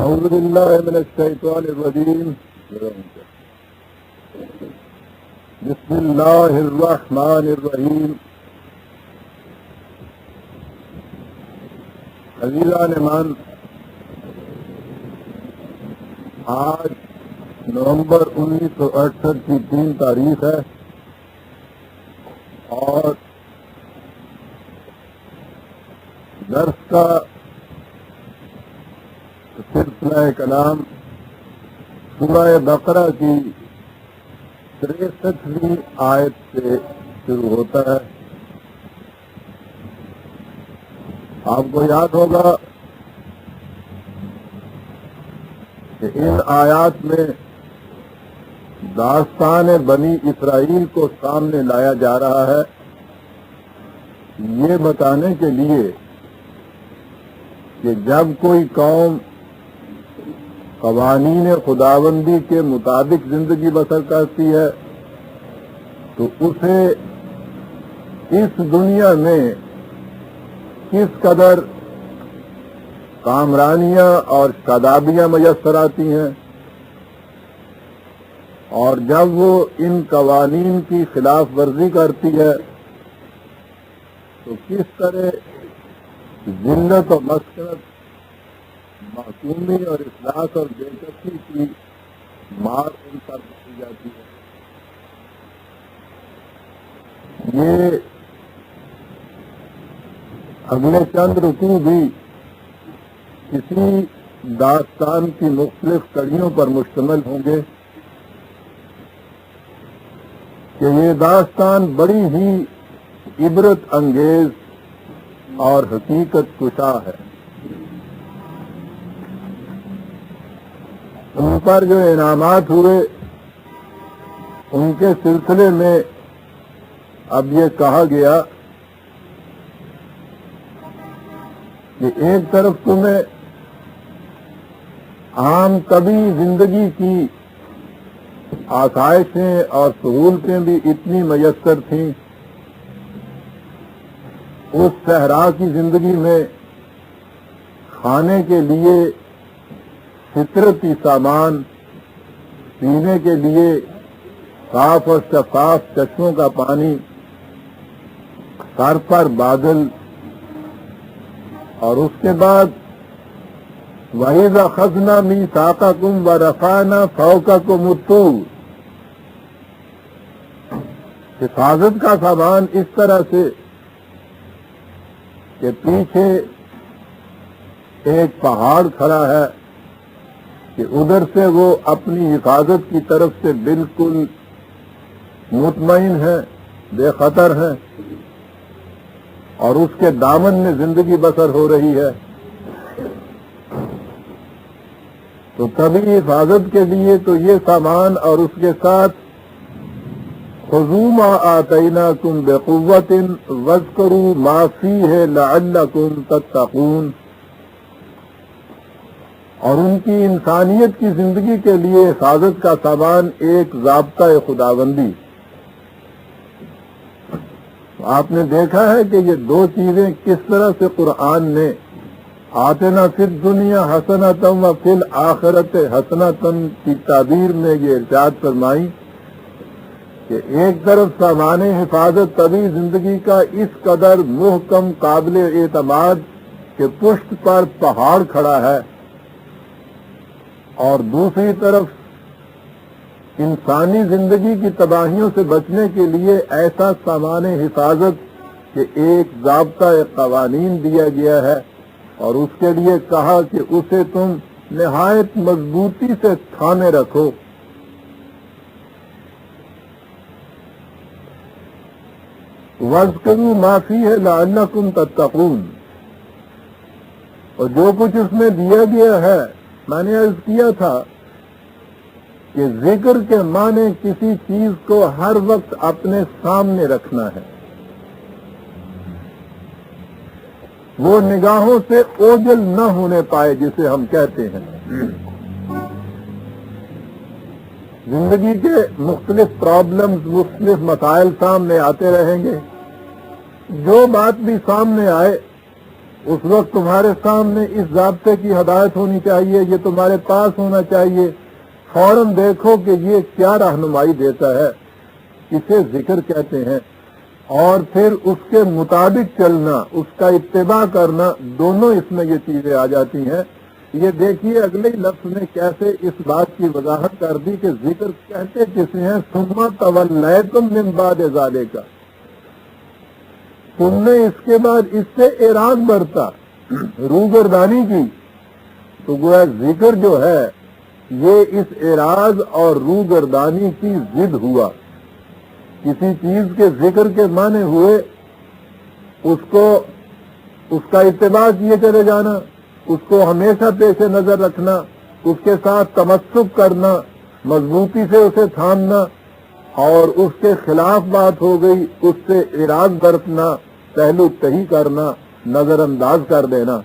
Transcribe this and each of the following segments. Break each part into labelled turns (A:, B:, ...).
A: أعوذ بالله من الشيطان الرجيم. بسم الله الرحمن الرحیم. عزیزان ایمان، آج نومبر 1968 کی 3 تاریخ ہے اور درس کا سلسلہ کلام سورہ بقرہ کی 63ویں آیت سے شروع ہوتا ہے. آپ کو یاد ہوگا کہ ان آیات میں داستان بنی اسرائیل کو سامنے لایا جا رہا ہے، یہ بتانے کے لیے کہ جب کوئی قوم قوانین خداوندی کے مطابق زندگی بسر کرتی ہے تو اسے اس دنیا میں کس قدر کامرانیاں اور شادابیاں میسر آتی ہیں، اور جب وہ ان قوانین کی خلاف ورزی کرتی ہے تو کس طرح ذلت و مسکنت، معصومی اور افلاس اور بے کسی کی مار ان پر پڑی جاتی ہے. یہ اگلے چند رکوع بھی کسی داستان کی مختلف کڑیوں پر مشتمل ہوں گے کہ یہ داستان بڑی ہی عبرت انگیز اور حقیقت کشا ہے. ان پر جو انعامات ہوئے ان کے سلسلے میں اب یہ کہا گیا کہ ایک طرف تمہیں عام طبی زندگی کی آسائشیں اور سہولتیں بھی اتنی میسر تھیں، اس صحرا کی زندگی میں کھانے کے لیے فطرتی سامان، پینے کے لیے صاف اور شفاف چشموں کا پانی، سر پر بادل، اور اس کے بعد وَإِذَا أَخَذْنَا مِيثَاقَكُمْ وَرَفَعْنَا فَوْقَكُمُ الطُّورَ، حفاظت کا سامان اس طرح سے کہ پیچھے ایک پہاڑ کھڑا ہے کہ ادھر سے وہ اپنی حفاظت کی طرف سے بالکل مطمئن ہے، بے خطر ہے، اور اس کے دامن میں زندگی بسر ہو رہی ہے. تو طبی حفاظت کے لیے تو یہ سامان، اور اس کے ساتھ خذوا ما آتیناکم بقوۃ واذکروا ما فیہ لعلکم تتقون، اور ان کی انسانیت کی زندگی کے لیے حفاظت کا سامان ایک ضابطہ خداوندی. آپ نے دیکھا ہے کہ یہ دو چیزیں کس طرح سے قرآن نے آتنا فی الدنیا حسنۃ وفی الآخرۃ حسنۃ کی تعبیر میں یہ ارشاد فرمائی کہ ایک طرف سامان حفاظت طبی زندگی کا اس قدر محکم قابل اعتماد کہ پشت پر پہاڑ کھڑا ہے، اور دوسری طرف انسانی زندگی کی تباہیوں سے بچنے کے لیے ایسا سامان حفاظت کہ ایک ضابطہ قوانین دیا گیا ہے، اور اس کے لیے کہا کہ اسے تم نہایت مضبوطی سے تھامے رکھو. وَاذْكُرُوا مَا فِيهِ لَعَلَّكُمْ تَتَّقُونَ، اور جو کچھ اس میں دیا گیا ہے، میں نے عرض کیا تھا کہ ذکر کے معنی کسی چیز کو ہر وقت اپنے سامنے رکھنا ہے، وہ نگاہوں سے اوجھل نہ ہونے پائے جسے ہم کہتے ہیں. زندگی کے مختلف پرابلمز، مختلف مسائل سامنے آتے رہیں گے، جو بات بھی سامنے آئے اس وقت تمہارے سامنے اس ضابطے کی ہدایت ہونی چاہیے، یہ تمہارے پاس ہونا چاہیے، فوراً دیکھو کہ یہ کیا رہنمائی دیتا ہے، اسے ذکر کہتے ہیں، اور پھر اس کے مطابق چلنا، اس کا اتباع کرنا، دونوں اس میں یہ چیزیں آ جاتی ہیں۔ یہ دیکھیے اگلے لفظ نے کیسے اس بات کی وضاحت کر دی کہ ذکر کہتے کسے ہیں، ثم تولیتم من بعد ذالک، تم نے اس کے بعد اس سے اعراض برتا، روگردانی کی۔ تو گویا ذکر جو ہے یہ اس اعراض اور روگردانی کی ضد ہوا۔ کسی چیز کے ذکر کے معنی ہوئے اس کا اتباع کیے چلے جانا، اس کو ہمیشہ پیش نظر رکھنا، اس کے ساتھ تمسک کرنا، مضبوطی سے اسے تھامنا، اور اس کے خلاف بات ہو گئی اس سے اعراض برتنا، پہلو تہی کرنا، نظر انداز کر دینا۔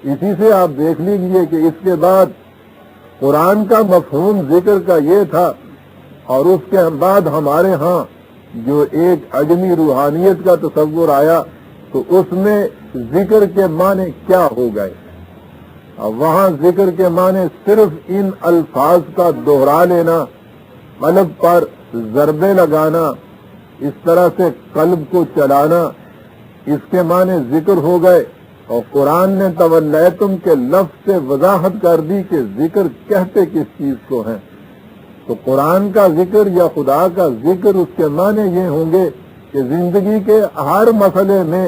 A: اسی سے آپ دیکھ لیجئے کہ اس کے بعد قرآن کا مفہوم ذکر کا یہ تھا، اور اس کے بعد ہمارے ہاں جو ایک عجمی روحانیت کا تصور آیا تو اس میں ذکر کے معنی کیا ہو گئے۔ اب وہاں ذکر کے معنی صرف ان الفاظ کا دوہرا لینا، قلب پر ضربے لگانا، اس طرح سے قلب کو چلانا، اس کے معنی ذکر ہو گئے۔ اور قرآن نے تولیتم کے لفظ سے وضاحت کر دی کہ ذکر کہتے کس چیز کو ہیں۔ تو قرآن کا ذکر یا خدا کا ذکر، اس کے معنی یہ ہوں گے کہ زندگی کے ہر مسئلے میں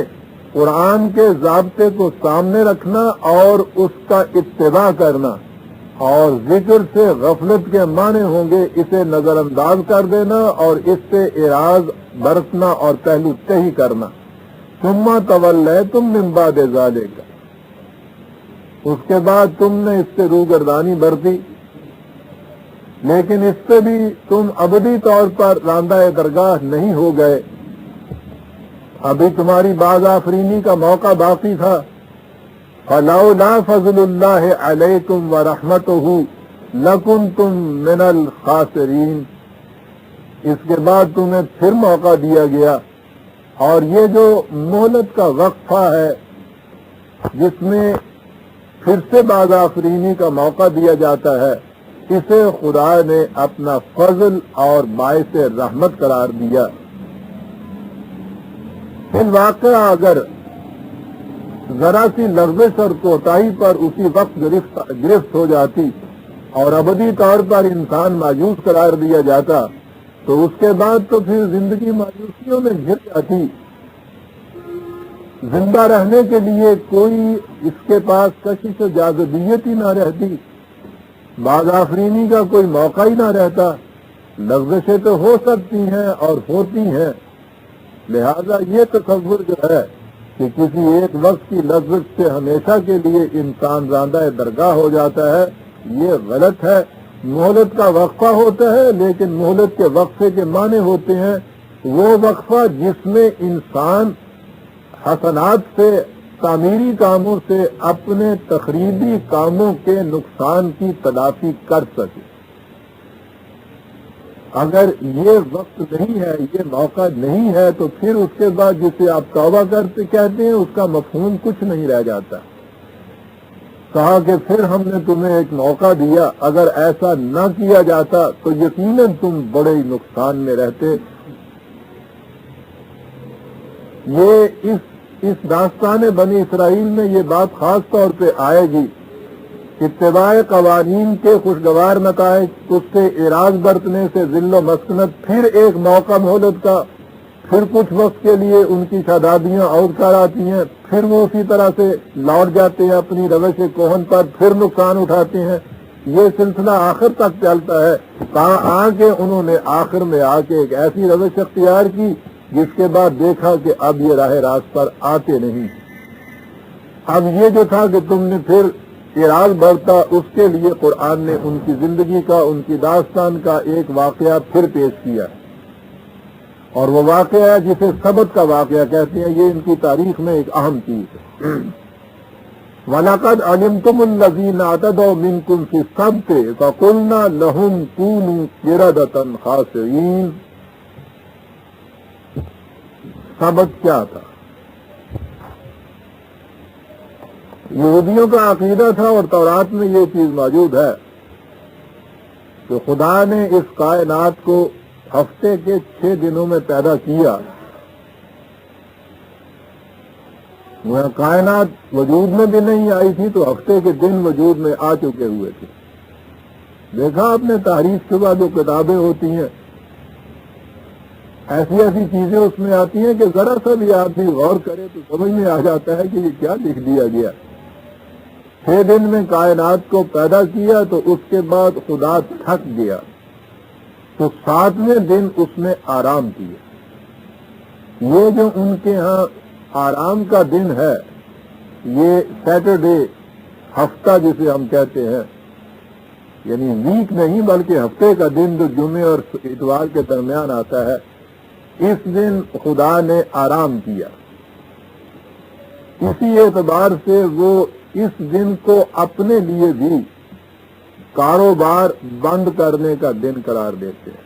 A: قرآن کے ضابطے کو سامنے رکھنا اور اس کا اتباع کرنا، اور ذکر سے غفلت کے معنی ہوں گے اسے نظر انداز کر دینا اور اس سے اعراض برتنا اور پہلو تہی کرنا۔ ثم تولیتم من بعد ذالک، اس کے بعد تم نے اس سے روگردانی برتی، لیکن اس سے بھی تم ابدی طور پر راندہ درگاہ نہیں ہو گئے، ابھی تمہاری باز آفرینی کا موقع باقی تھا۔ فلولا فضل اللہ علیکم ورحمتہ لکنتم من الخاسرین، اس کے بعد تمہیں پھر موقع دیا گیا، اور یہ جو مہلت کا وقفہ ہے جس میں پھر سے باز آفرینی کا موقع دیا جاتا ہے، اسے خدا نے اپنا فضل اور باعث رحمت قرار دیا۔ ان واقعہ اگر ذرا سی لغزش اور کوتاہی پر اسی وقت گرفت ہو جاتی اور ابدی طور پر انسان مایوس قرار دیا جاتا تو اس کے بعد تو پھر زندگی مایوسیوں میں گھر جاتی، زندہ رہنے کے لیے کوئی اس کے پاس کشش و جاذبیت ہی نہ رہتی، باز آفرینی کا کوئی موقع ہی نہ رہتا۔ لغزشیں تو ہو سکتی ہیں اور ہوتی ہیں، لہذا یہ تصور جو ہے کہ کسی ایک وقت کی لذت سے ہمیشہ کے لیے انسان راندہ درگاہ ہو جاتا ہے، یہ غلط ہے۔ مہلت کا وقفہ ہوتا ہے، لیکن مہلت کے وقفے کے معنی ہوتے ہیں وہ وقفہ جس میں انسان حسنات سے، تعمیری کاموں سے اپنے تخریبی کاموں کے نقصان کی تلافی کر سکے۔ اگر یہ وقت نہیں ہے، یہ موقع نہیں ہے، تو پھر اس کے بعد جسے آپ توبہ کرتے کہتے ہیں اس کا مفہوم کچھ نہیں رہ جاتا۔ کہا کہ پھر ہم نے تمہیں ایک موقع دیا، اگر ایسا نہ کیا جاتا تو یقیناً تم بڑے نقصان میں رہتے۔ یہ اس داستان بنی اسرائیل میں یہ بات خاص طور پہ آئے گی، اتباع قوانین کے خوشگوار نتائج، اس سے اعراض برتنے سے ذل و مسکنت، پھر ایک موقع مہلت کا، پھر کچھ وقت کے لیے ان کی شادابیاں اور کر آتی ہیں، پھر وہ اسی طرح سے لوٹ جاتے ہیں اپنی روش کوہن پر، پھر نقصان اٹھاتے ہیں۔ یہ سلسلہ آخر تک چلتا ہے، کہاں آ کے انہوں نے آخر میں آ کے ایک ایسی روش اختیار کی جس کے بعد دیکھا کہ اب یہ راہ راست پر آتے نہیں۔ اب یہ جو تھا کہ تم نے پھر اعراض برتا، اس کے لیے قرآن نے ان کی زندگی کا، ان کی داستان کا ایک واقعہ پھر پیش کیا، اور وہ واقعہ جسے سبت کا واقعہ کہتے ہیں، یہ ان کی تاریخ میں ایک اہم چیز ہے۔ وَلَقَدْ عَلِمْتُمُ الَّذِينَ اعْتَدَوْا مِنْكُمْ فِي السَّبْتِ فَقُلْنَا لَهُمْ كُونُوا قِرَدَةً خَاسِئِينَ۔ سبت کیا تھا؟ یہودیوں کا عقیدہ تھا اور تورات میں یہ چیز موجود ہے کہ خدا نے اس کائنات کو ہفتے کے 6 دنوں میں پیدا کیا. وہ کائنات وجود میں بھی نہیں آئی تھی تو ہفتے کے دن وجود میں آ چکے ہوئے تھے. دیکھا آپ نے تحریف شدہ جو کتابیں ہوتی ہیں، ایسی ایسی چیزیں اس میں آتی ہیں کہ ذرا سا بھی آدمی غور کرے تو سمجھ میں آ جاتا ہے کہ یہ کیا لکھ دیا گیا. 6 دن میں کائنات کو پیدا کیا تو اس کے بعد خدا تھک گیا تو 7ویں دن اس نے آرام کیا. یہ جو ان کے ہاں آرام کا دن ہے، یہ سیٹرڈے، ہفتہ جسے ہم کہتے ہیں، یعنی ویک نہیں بلکہ ہفتے کا دن جو جمعے اور اتوار کے درمیان آتا ہے، اس دن خدا نے آرام کیا. اسی اعتبار سے وہ اس دن کو اپنے لیے بھی کاروبار بند کرنے کا دن قرار دیتے ہیں.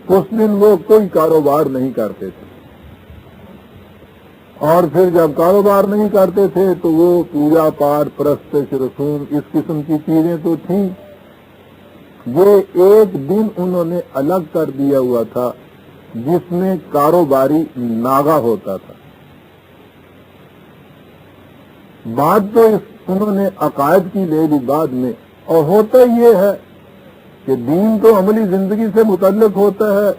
A: اس دن وہ کوئی کاروبار نہیں کرتے تھے، اور پھر جب کاروبار نہیں کرتے تھے تو وہ پوجا پاٹ، پرستش، رسوم، اس قسم کی چیزیں تو تھیں. یہ ایک دن انہوں نے الگ کر دیا ہوا تھا جس میں کاروباری ناغا ہوتا تھا. بات تو انہوں نے عقائد کی لے لی بعد میں، اور ہوتا یہ ہے کہ دین تو عملی زندگی سے متعلق ہوتا ہے.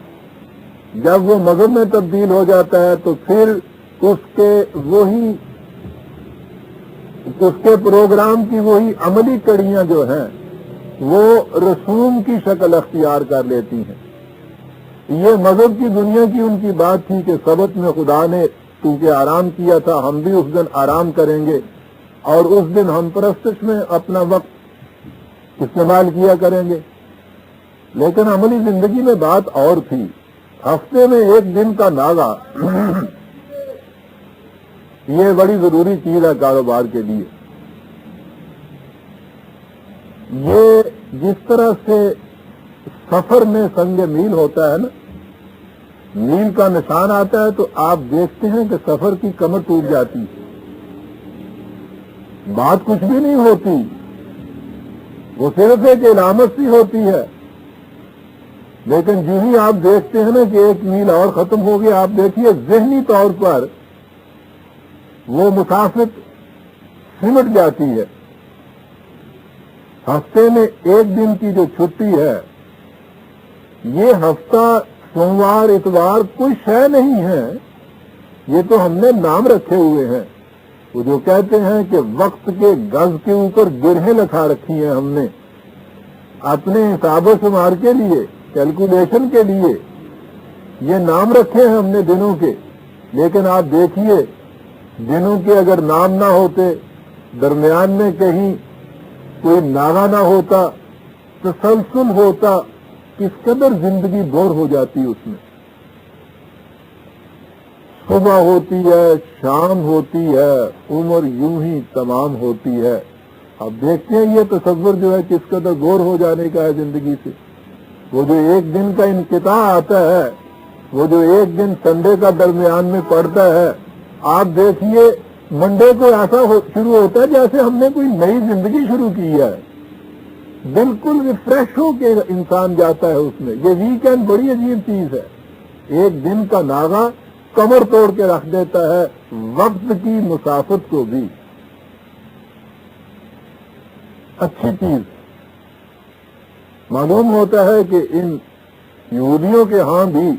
A: جب وہ مذہب میں تبدیل ہو جاتا ہے تو پھر اس کے پروگرام کی وہی عملی کڑیاں جو ہیں وہ رسوم کی شکل اختیار کر لیتی ہیں. یہ مذہب کی دنیا کی ان کی بات تھی کہ سبت میں خدا نے کیونکہ آرام کیا تھا، ہم بھی اس دن آرام کریں گے اور اس دن ہم پرستش میں اپنا وقت استعمال کیا کریں گے. لیکن عملی زندگی میں بات اور تھی. ہفتے میں ایک دن کا ناغا یہ بڑی ضروری چیز ہے کاروبار کے لیے. یہ جس طرح سے سفر میں سنگ میل ہوتا ہے نا، میل کا نشان آتا ہے تو آپ دیکھتے ہیں کہ سفر کی کمر ٹوٹ جاتی ہے، بات کچھ بھی نہیں ہوتی، وہ صرف ایک علامت سی ہوتی ہے. لیکن جو ہی آپ دیکھتے ہیں نا کہ ایک میل اور ختم ہو گیا، آپ دیکھیے ذہنی طور پر وہ مسافت سمٹ جاتی ہے. ہفتے میں ایک دن کی جو چھٹی ہے، یہ ہفتہ سوموار اتوار کوئی شے نہیں ہے، یہ تو ہم نے نام رکھے ہوئے ہیں. وہ جو کہتے ہیں کہ وقت کے گز کے اوپر گرہیں لکھا رکھی ہیں ہم نے اپنے حساب و شمار کے لیے، کیلکولیشن کے لیے یہ نام رکھے ہیں ہم نے دنوں کے. لیکن آپ دیکھیے دنوں کے اگر نام نہ ہوتے، درمیان میں کہیں کوئی ناغا نہ ہوتا، تسلسل ہوتا، کس قدر زندگی بور ہو جاتی اس میں. صبح ہوتی ہے، شام ہوتی ہے، عمر یوں ہی تمام ہوتی ہے. اب دیکھتے ہیں یہ تصور جو ہے کس قدر بور ہو جانے کا ہے زندگی سے. وہ جو ایک دن کا انقطاع آتا ہے، وہ جو ایک دن سنڈے کا درمیان میں پڑتا ہے، آپ دیکھیے منڈے کو ایسا شروع ہوتا ہے جیسے ہم نے کوئی نئی زندگی شروع کی ہے. بالکل ریفریش ہو کے انسان جاتا ہے اس میں. یہ ویکینڈ بڑی عجیب چیز ہے. ایک دن کا ناغا کمر توڑ کے رکھ دیتا ہے وقت کی مسافت کو بھی. اچھی چیز معلوم ہوتا ہے کہ ان یہودیوں کے ہاں بھی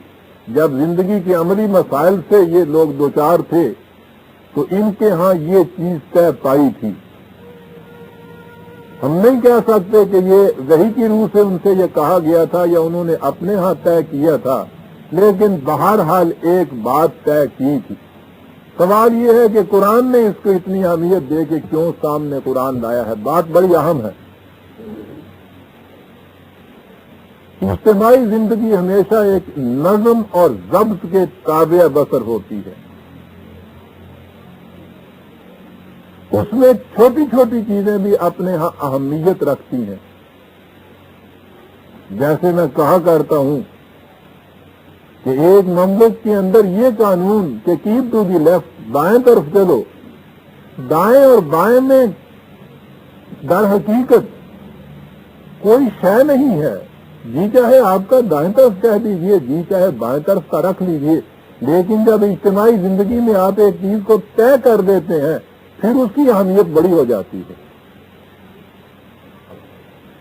A: جب زندگی کے عملی مسائل سے یہ لوگ دوچار تھے تو ان کے ہاں یہ چیز طے پائی تھی. ہم نہیں کہہ سکتے کہ یہ وحی کی روح سے ان سے یہ کہا گیا تھا یا انہوں نے اپنے ہاں طے کیا تھا، لیکن بہرحال ایک بات طے کی تھی. سوال یہ ہے کہ قرآن نے اس کو اتنی اہمیت دے کے کیوں سامنے قرآن لایا ہے. بات بڑی اہم ہے. اجتماعی زندگی ہمیشہ ایک نظم اور ضبط کے تابع بسر ہوتی ہے. اس میں چھوٹی چھوٹی چیزیں بھی اپنے ہاں اہمیت رکھتی ہیں. جیسے میں کہا کرتا ہوں کہ ایک مملک کے اندر یہ قانون کہ کیپ ٹو دی لیفٹ، بائیں طرف چلو، دائیں اور بائیں میں در حقیقت کوئی شے نہیں ہے. جی چاہے آپ کا دائیں طرف کہہ دیجئے، جی چاہے بائیں طرف کا رکھ لیجئے، لیکن جب اجتماعی زندگی میں آپ ایک چیز کو طے کر دیتے ہیں پھر اس کی اہمیت بڑی ہو جاتی ہے.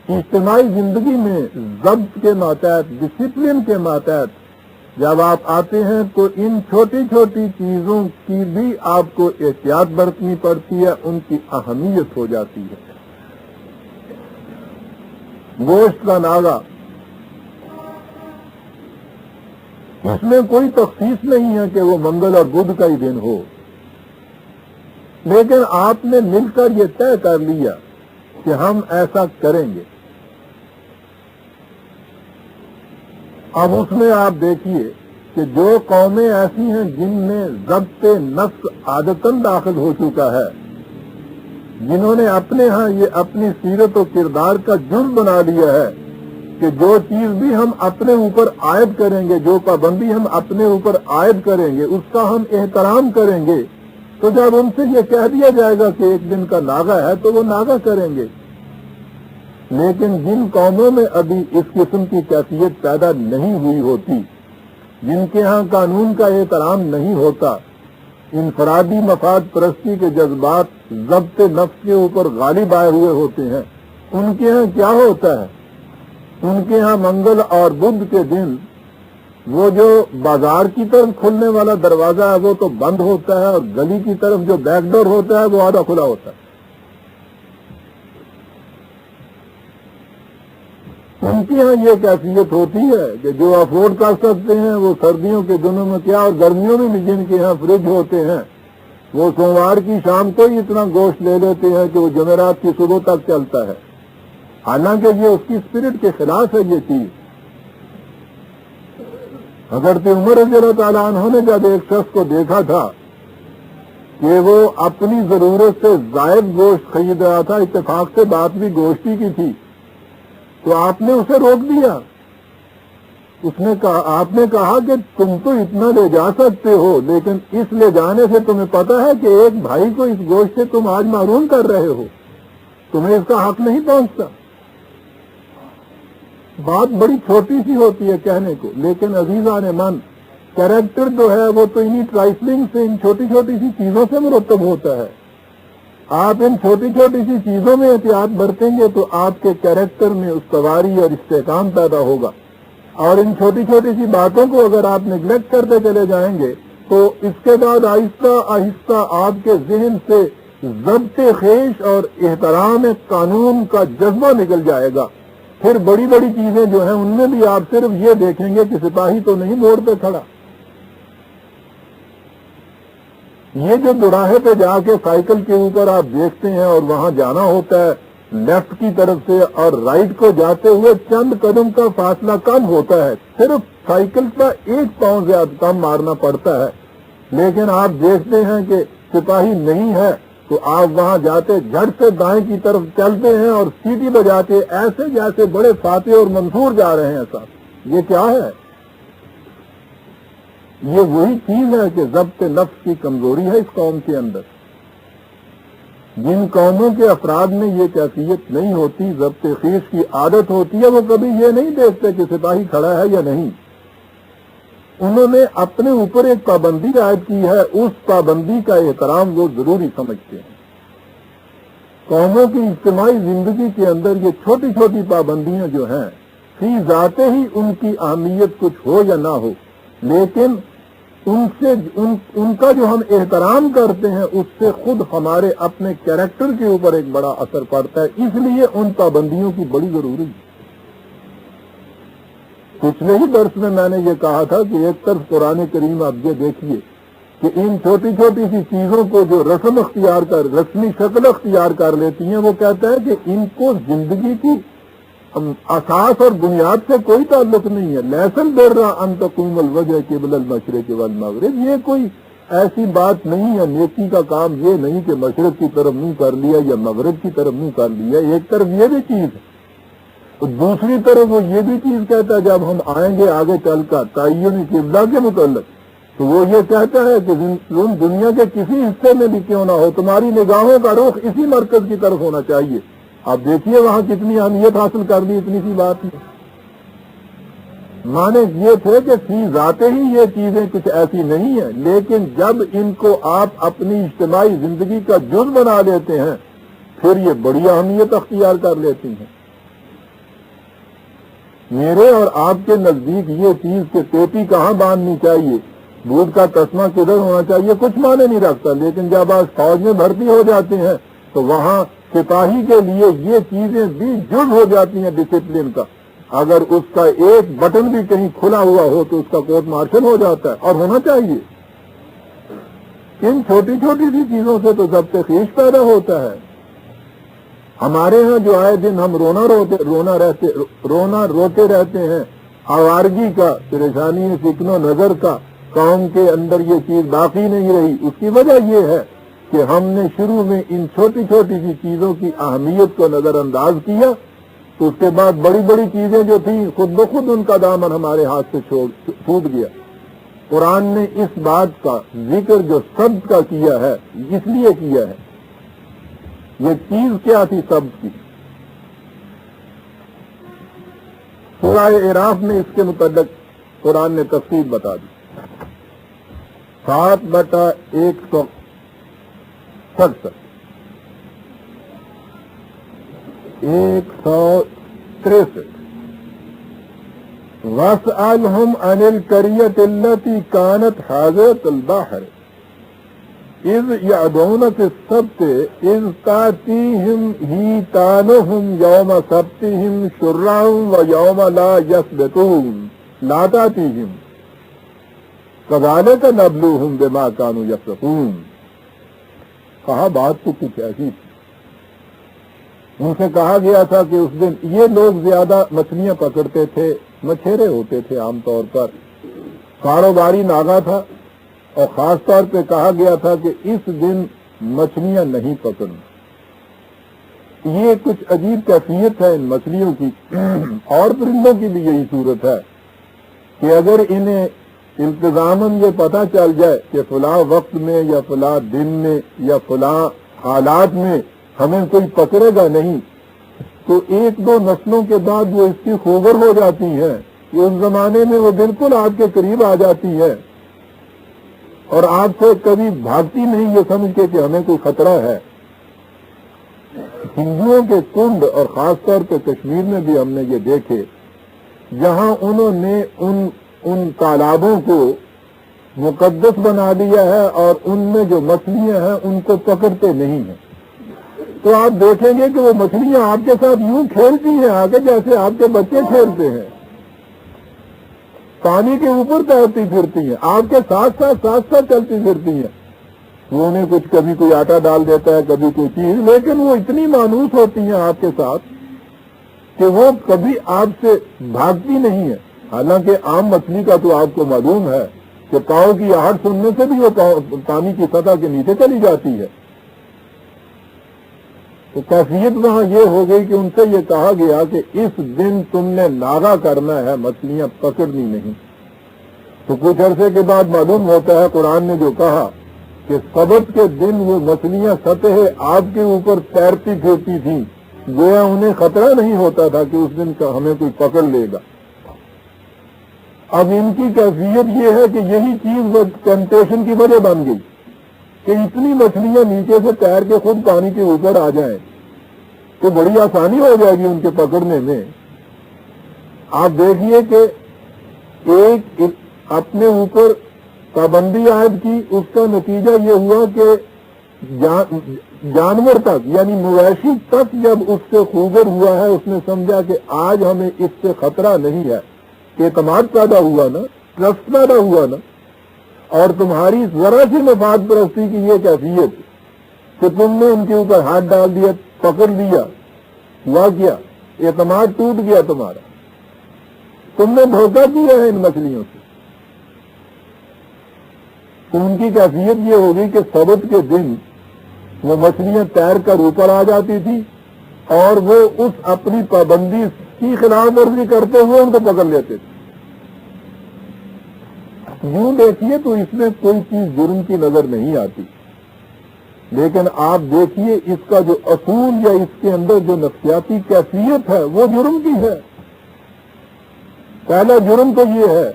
A: اجتماعی زندگی میں ضبط کے ماتحت، ڈسپلن کے ماتحت جب آپ آتے ہیں تو ان چھوٹی چھوٹی چیزوں کی بھی آپ کو احتیاط برتنی پڑتی ہے، ان کی اہمیت ہو جاتی ہے. گوشت کا ناغہ، اس میں کوئی تخصیص نہیں ہے کہ وہ منگل اور بدھ کا ہی دن ہو، لیکن آپ نے مل کر یہ طے کر لیا کہ ہم ایسا کریں گے. اب اس میں آپ دیکھیے کہ جو قومیں ایسی ہیں جن میں ضبط نفس عادتاً داخل ہو چکا ہے، جنہوں نے اپنے ہاں یہ اپنی سیرت و کردار کا جرم بنا لیا ہے کہ جو چیز بھی ہم اپنے اوپر عائد کریں گے، جو پابندی ہم اپنے اوپر عائد کریں گے، اس کا ہم احترام کریں گے. تو جب ان سے یہ کہہ دیا جائے گا کہ ایک دن کا ناغہ ہے تو وہ ناغہ کریں گے. لیکن جن قوموں میں ابھی اس قسم کی کیفیت پیدا نہیں ہوئی ہوتی، جن کے ہاں قانون کا احترام نہیں ہوتا، انفرادی مفاد پرستی کے جذبات ضبط نفس کے اوپر غالب آئے ہوئے ہوتے ہیں، ان کے ہاں کیا ہوتا ہے؟ ان کے ہاں منگل اور بدھ کے دن وہ جو بازار کی طرف کھلنے والا دروازہ ہے وہ تو بند ہوتا ہے، اور گلی کی طرف جو بیک ڈور ہوتا ہے وہ آدھا کھلا ہوتا ہے. ان کی ہاں یہ کیفیت ہوتی ہے کہ جو افورڈ کر سکتے ہیں وہ سردیوں کے دنوں میں کیا، اور گرمیوں میں بھی جن کے ہاں فریج ہوتے ہیں وہ سوموار کی شام کو ہی اتنا گوشت لے لیتے ہیں کہ وہ جمعرات کی صبح تک چلتا ہے، حالانکہ یہ اس کی اسپرٹ کے خلاف ہے. یہ چیز حضرت عمر رضی اللہ تعالیٰ عنہ نے جب ایک شخص کو دیکھا تھا کہ وہ اپنی ضرورت سے زائد گوشت خرید رہا تھا، اتفاق سے بات بھی گوشتی کی تھی، تو آپ نے اسے روک دیا. آپ نے کہا کہ تم تو اتنا لے جا سکتے ہو، لیکن اس لے جانے سے تمہیں پتا ہے کہ ایک بھائی کو اس گوشت سے تم آج محروم کر رہے ہو، تمہیں اس کا حق نہیں پہنچتا. بات بڑی چھوٹی سی ہوتی ہے کہنے کو، لیکن عزیزان من، کیریکٹر جو ہے وہ تو انہی ٹرائفلنگ سے، ان چھوٹی چھوٹی سی چیزوں سے مرتب ہوتا ہے. آپ ان چھوٹی چھوٹی سی چیزوں میں احتیاط برتیں گے تو آپ کے کیریکٹر میں استواری اور استحکام پیدا ہوگا، اور ان چھوٹی چھوٹی سی باتوں کو اگر آپ نیگلیکٹ کرتے چلے جائیں گے تو اس کے بعد آہستہ آہستہ آپ کے ذہن سے ضبط خیش اور احترام قانون کا جذبہ نکل جائے گا. پھر بڑی بڑی چیزیں جو ہیں ان میں بھی آپ صرف یہ دیکھیں گے کہ سپاہی تو نہیں موڑ پہ کھڑا. یہ جو دوراہے پہ جا کے سائیکل کے اوپر آپ دیکھتے ہیں اور وہاں جانا ہوتا ہے لیفٹ کی طرف سے، اور رائٹ کو جاتے ہوئے چند قدم کا فاصلہ کم ہوتا ہے، صرف سائیکل کا 1 پاؤں زیادہ کم مارنا پڑتا ہے، لیکن آپ دیکھتے ہیں کہ سپاہی نہیں ہے تو آپ وہاں جاتے جھٹ سے دائیں کی طرف چلتے ہیں اور سیٹی بجاتے ایسے جیسے بڑے فاتح اور منصور جا رہے ہیں. صاحب یہ کیا ہے؟ یہ وہی چیز ہے کہ ضبط نفس کی کمزوری ہے اس قوم کے اندر. جن قوموں کے افراد میں یہ کیفیت نہیں ہوتی، ضبط خیش کی عادت ہوتی ہے، وہ کبھی یہ نہیں دیکھتے کہ سپاہی کھڑا ہے یا نہیں. انہوں نے اپنے اوپر ایک پابندی عائد کی ہے، اس پابندی کا احترام وہ ضروری سمجھتے ہیں. قوموں کی اجتماعی زندگی کے اندر یہ چھوٹی چھوٹی پابندیاں جو ہیں فی ذاتے ہی ان کی اہمیت کچھ ہو یا نہ ہو، لیکن ان کا جو ہم احترام کرتے ہیں اس سے خود ہمارے اپنے کیریکٹر کے اوپر ایک بڑا اثر پڑتا ہے. اس لیے ان پابندیوں کی بڑی ضروری ہے. پچھلے ہی درس میں نے یہ کہا تھا کہ ایک طرف قرآن کریم آپ یہ دیکھیے کہ ان چھوٹی چھوٹی سی چیزوں کو جو رسمی شکل اختیار کر لیتی ہیں، وہ کہتا ہے کہ ان کو زندگی کی اساس اور بنیاد سے کوئی تعلق نہیں ہے. لیسن در رہا ان تقوم الوجہ قبل المشرق والمغرب، یہ کوئی ایسی بات نہیں ہے. نیکی کا کام یہ نہیں کہ مشرق کی طرف منہ کر لیا یا مغرب کی طرف منہ کر لیا. ایک طرف یہ بھی چیز ہے، دوسری طرف وہ یہ بھی چیز کہتا ہے جب ہم آئیں گے آگے چل کر تعین قبلہ کے متعلق تو وہ یہ کہتا ہے کہ تم دنیا کے کسی حصے میں بھی کیوں نہ ہو، تمہاری نگاہوں کا رخ اسی مرکز کی طرف ہونا چاہیے. آپ دیکھیے وہاں کتنی اہمیت حاصل کر دی اتنی سی بات میں. مانے یہ تھے کہ فی ذاتے ہی یہ چیزیں کچھ ایسی نہیں ہیں، لیکن جب ان کو آپ اپنی اجتماعی زندگی کا جز بنا لیتے ہیں پھر یہ بڑی اہمیت اختیار کر لیتی ہیں. میرے اور آپ کے نزدیک یہ چیز کہ ٹوپی کہاں باندھنی چاہیے، دودھ کا تسمہ کدھر ہونا چاہیے، کچھ معنی نہیں رکھتا. لیکن جب آپ فوج میں بھرتی ہو جاتے ہیں تو وہاں سپاہی کے لیے یہ چیزیں بھی جز ہو جاتی ہیں ڈسپلن کا. اگر اس کا ایک بٹن بھی کہیں کھلا ہوا ہو تو اس کا کورٹ مارشل ہو جاتا ہے، اور ہونا چاہیے. ان چھوٹی چھوٹی سی چیزوں سے تو ضبط خویش پیدا ہوتا ہے. ہمارے ہاں جو آئے دن ہم رونا روتے رہتے ہیں آوارگی کا، پریشانی سکن و نظر کا، قوم کے اندر یہ چیز باقی نہیں رہی. اس کی وجہ یہ ہے کہ ہم نے شروع میں ان چھوٹی چھوٹی سی چیزوں کی اہمیت کو نظر انداز کیا، تو اس کے بعد بڑی بڑی چیزیں جو تھیں خود بخود ان کا دامن ہمارے ہاتھ سے چھوٹ گیا. قرآن نے اس بات کا ذکر جو سبز کا کیا ہے اس لیے کیا ہے. یہ چیز کیا تھی سبز کی؟ سورہ اعراف میں اس کے متعلق قرآن نے تفصیل بتا دی. 7/167 163 وَاسْأَلْهُمْ عَنِ الْقَرْيَةِ الَّتِي كَانَتْ حَاضِرَةَ الْبَحْرِ إِذْ يَعْدُونَ فِي السَّبْتِ إِذْ تَأْتِيهِمْ حِيتَانُهُمْ يَوْمَ سَبْتِهِمْ شُرًّا وَيَوْمَ لَا يَسْبِتُونَ لَا تَأْتِيهِمْ كَذَلِكَ نَبْلُوهُمْ بِمَا كَانُوا يَفْسُقُونَ. کہا بات تو کچھ ایسی تھی. ان سے کہا گیا تھا کہ اس دن یہ لوگ زیادہ مچھلیاں پکڑتے تھے، مچھیرے ہوتے تھے عام طور پر، کاروباری ناغا تھا، اور خاص طور پہ کہا گیا تھا کہ اس دن مچھلیاں نہیں پکڑنا. یہ کچھ عجیب کیفیت ہے ان مچھلیوں کی، اور پرندوں کی بھی یہی صورت ہے کہ اگر انہیں انتظاماً یہ پتہ چل جائے کہ فلاں وقت میں یا فلاں دن میں یا فلاں حالات میں ہمیں کوئی پکڑے گا نہیں، تو 1-2 نسلوں کے بعد وہ اس کی خوگر ہو جاتی ہیں کہ اس زمانے میں وہ بالکل آپ کے قریب آ جاتی ہے اور آپ سے کبھی بھاگتی نہیں یہ سمجھ کے کہ ہمیں کوئی خطرہ ہے. ہندوؤں کے کنڈ اور خاص طور پہ کشمیر میں بھی ہم نے یہ دیکھے جہاں انہوں نے ان تالابوں کو مقدس بنا دیا ہے اور ان میں جو مچھلیاں ہیں ان کو پکڑتے نہیں ہیں. تو آپ دیکھیں گے کہ وہ مچھلیاں آپ کے ساتھ یوں کھیلتی ہیں آگے جیسے آپ کے بچے کھیلتے ہیں، پانی کے اوپر تیرتی پھرتی ہیں، آپ کے ساتھ چلتی پھرتی ہیں. وہ انہیں کچھ کبھی کوئی آٹا ڈال دیتا ہے کبھی کوئی چیز، لیکن وہ اتنی مانوس ہوتی ہیں آپ کے ساتھ کہ وہ کبھی آپ سے بھاگتی نہیں ہے. حالانکہ عام مچھلی کا تو آپ کو معلوم ہے کہ پاؤں کی آہٹ سننے سے بھی وہ پانی کی سطح کے نیچے چلی جاتی ہے. تو کیفیت وہاں یہ ہو گئی کہ ان سے یہ کہا گیا کہ اس دن تم نے ناغا کرنا ہے، مچھلیاں پکڑنی نہیں. تو کچھ عرصے کے بعد معلوم ہوتا ہے قرآن نے جو کہا کہ سبت کے دن وہ مچھلیاں سطح آب کے اوپر تیرتی پھرتی تھیں، گویا انہیں خطرہ نہیں ہوتا تھا کہ اس دن کا ہمیں کوئی پکڑ لے گا. اب ان کی کیفیت یہ ہے کہ یہی چیز وہ ٹیمپٹیشن کی وجہ بن گئی کہ اتنی مچھلیاں نیچے سے تیر کے خود پانی کے اوپر آ جائیں تو بڑی آسانی ہو جائے گی ان کے پکڑنے میں. آپ دیکھیے کہ ایک اپنے اوپر پابندی عائد کی، اس کا نتیجہ یہ ہوا کہ جانور تک یعنی مویشی تک جب اس سے خوگر ہوا ہے اس نے سمجھا کہ آج ہمیں اس سے خطرہ نہیں ہے. اعتماد پیدا ہوا نا، ٹرسٹ پیدا ہوا نا. اور تمہاری ذرا سی مفاد پرستی کی یہ کیفیت کہ تم نے ان کے اوپر ہاتھ ڈال دیا، پکڑ لیا، ہوا کیا؟ اعتماد ٹوٹ گیا تمہارا، تم نے دھوکہ دیا ہے ان مچھلیوں سے. تو ان کی کیفیت یہ ہوگی کہ سبت کے دن وہ مچھلیاں تیر کر اوپر آ جاتی تھی اور وہ اس اپنی پابندی کی خلاف ورزی کرتے ہوئے ان کو پکڑ لیتے تھے. یوں دیکھیے تو اس میں کوئی چیز جرم کی نظر نہیں آتی، لیکن آپ دیکھیے اس کا جو اصول یا اس کے اندر جو نفسیاتی کیفیت ہے وہ جرم کی ہے۔ پہلا جرم تو یہ ہے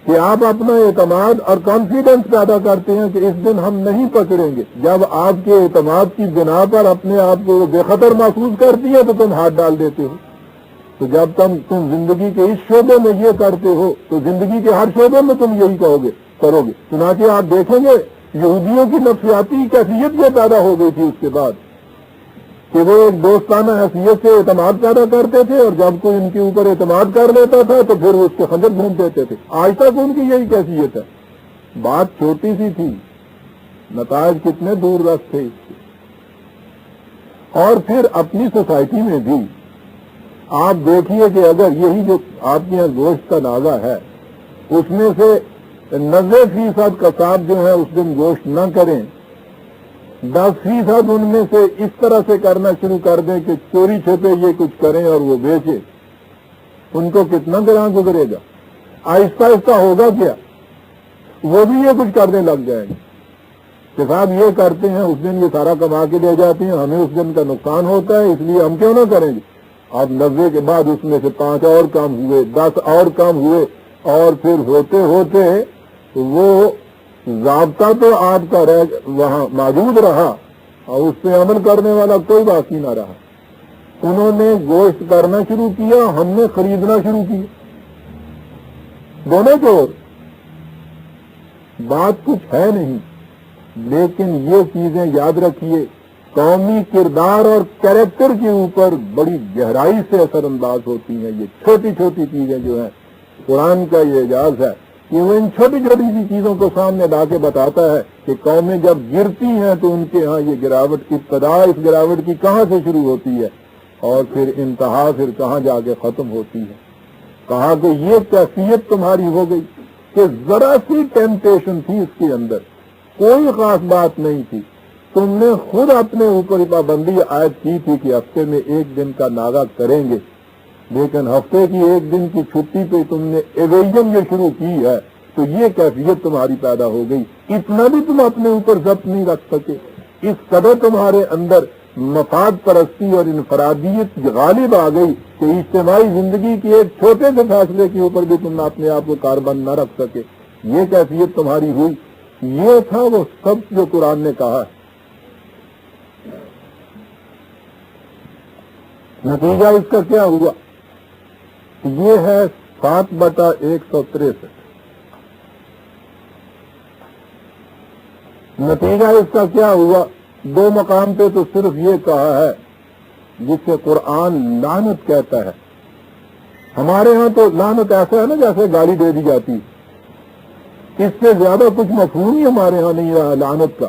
A: کہ آپ اپنا اعتماد اور کانفیڈنس پیدا کرتے ہیں کہ اس دن ہم نہیں پکڑیں گے۔ جب آپ کے اعتماد کی بنا پر اپنے آپ کو بے خطر محسوس کرتی ہے تو تم ہاتھ ڈال دیتے ہو۔ تو جب تم زندگی کے اس شعبے میں یہ کرتے ہو تو زندگی کے ہر شعبے میں تم یہی کرو گے۔ چنانچہ آپ دیکھیں گے یہودیوں کی نفسیاتی کیفیت یہ پیدا ہو گئی تھی اس کے بعد کہ وہ ایک دوستانہ حیثیت سے اعتماد پیدا کرتے تھے، اور جب کوئی ان کے اوپر اعتماد کر لیتا تھا تو پھر اس کے خنجر ڈھونڈ دیتے تھے۔ آج تک ان کی یہی کیفیت ہے۔ بات چھوٹی سی تھی، نتائج کتنے دور رس تھے اس کے۔ اور پھر اپنی سوسائٹی میں بھی آپ دیکھیے کہ اگر یہی جو آپ کے یہاں گوشت کا ناغہ ہے اس میں سے 90% کساب جو ہے اس دن گوشت نہ کریں، 10% ان میں سے اس طرح سے کرنا شروع کر دیں کہ چوری چھپے یہ کچھ کریں اور وہ بیچے، ان کو کتنا گراں گزرے گا؟ آہستہ آہستہ ہوگا کیا؟ وہ بھی یہ کچھ کرنے لگ جائیں گے کہ صاحب یہ کرتے ہیں، اس دن یہ سارا کما کے لے جاتے ہیں، ہمیں اس دن کا نقصان ہوتا ہے، اس لیے ہم کیوں نہ کریں گے؟ اب 90 کے بعد اس میں سے 5 اور کام ہوئے، 10 اور کام ہوئے، اور پھر ہوتے ہوتے وہ ضابطہ تو آپ کا وہاں موجود رہا اور اس پہ عمل کرنے والا کوئی باقی نہ رہا۔ انہوں نے گوشت کرنا شروع کیا، ہم نے خریدنا شروع کیا، دونوں چور۔ بات کچھ ہے نہیں، لیکن یہ چیزیں یاد رکھیے قومی کردار اور کیریکٹر کے اوپر بڑی گہرائی سے اثر انداز ہوتی ہیں۔ یہ چھوٹی چھوٹی چیزیں جو ہیں، قرآن کا یہ اعجاز ہے کہ وہ ان چھوٹی چھوٹی سی چیزوں کو سامنے لا کے بتاتا ہے کہ قومیں جب گرتی ہیں تو ان کے ہاں یہ گراوٹ، ابتدا اس گراوٹ کی کہاں سے شروع ہوتی ہے اور پھر انتہا پھر کہاں جا کے ختم ہوتی ہے۔ کہا کہ یہ کیفیت تمہاری ہو گئی کہ ذرا سی ٹیمپٹیشن تھی اس کے اندر، کوئی خاص بات نہیں تھی، تم نے خود اپنے اوپر پابندی عائد کی تھی کہ ہفتے میں 1 دن کا ناغہ کریں گے، لیکن ہفتے کی 1 دن کی چھٹی پہ تم نے ایویژن یہ شروع کی ہے، تو یہ کیفیت تمہاری پیدا ہو گئی۔ اتنا بھی تم اپنے اوپر ضبط نہیں رکھ سکے، اس قدر تمہارے اندر مفاد پرستی اور انفرادیت غالب آ گئی کہ اجتماعی زندگی کے ایک چھوٹے سے فیصلے کے اوپر بھی تم اپنے آپ کو کاربند نہ رکھ سکے۔ یہ کیفیت تمہاری ہوئی۔ یہ تھا وہ سب جو قرآن نے کہا ہے۔ نتیجہ اس کا کیا ہوا؟ یہ ہے 7/163۔ نتیجہ اس کا کیا ہوا؟ 2 مقام پہ تو صرف یہ کہا ہے جسے قرآن لعنت کہتا ہے۔ ہمارے ہاں تو لعنت ایسا ہے نا جیسے گالی دے دی جاتی، اس سے زیادہ کچھ مفہوم ہی ہمارے ہاں نہیں رہا لعنت کا۔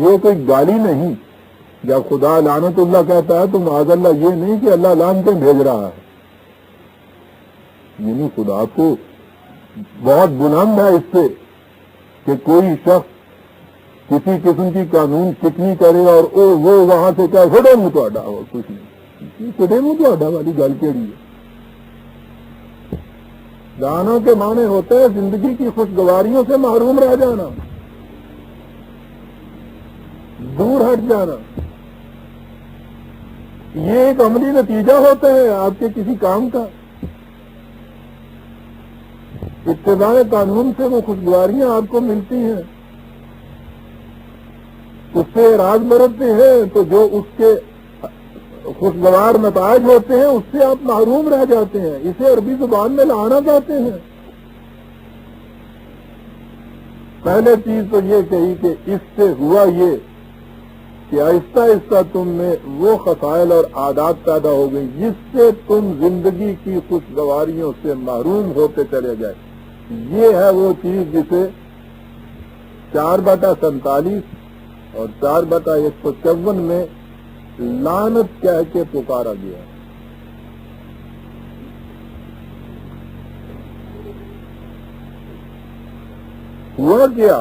A: یہ کوئی گالی نہیں۔ جب خدا لعنت اللہ کہتا ہے تو معاذ اللہ یہ نہیں کہ اللہ لعنتیں بھیج رہا ہے، یعنی خدا کو بہت بلند ہے اس سے کہ کوئی شخص کسی قسم کی قانون چکنی کرے اور وہ وہاں سے کیا چھوڑے منہ تو اڈا ہو، کچھ نہیں، چھوڑے منہ تو اڈا والی گل کیڑی ہے؟ جانا کے معنی ہوتے ہیں زندگی کی خوشگواریوں سے محروم رہ جانا، دور ہٹ جانا۔ یہ ایک عملی نتیجہ ہوتا ہے آپ کے کسی کام کا۔ اتباع قانون سے وہ خوشگواریاں آپ کو ملتی ہیں، اس سے اعراض برتتے ہیں تو جو اس کے خوشگوار نتائج ہوتے ہیں اس سے آپ محروم رہ جاتے ہیں۔ اسے عربی زبان میں لانا چاہتے ہیں۔ پہلے چیز تو یہ کہی کہ اس سے ہوا یہ کہ آہستہ آہستہ تم میں وہ خصائل اور عادات پیدا ہو گئی جس سے تم زندگی کی خوشگواریوں سے محروم ہوتے چلے گئے۔ یہ ہے وہ چیز جسے 4/47 اور 4/154 میں لعنت کہہ کے پکارا گیا۔ ہوا کیا؟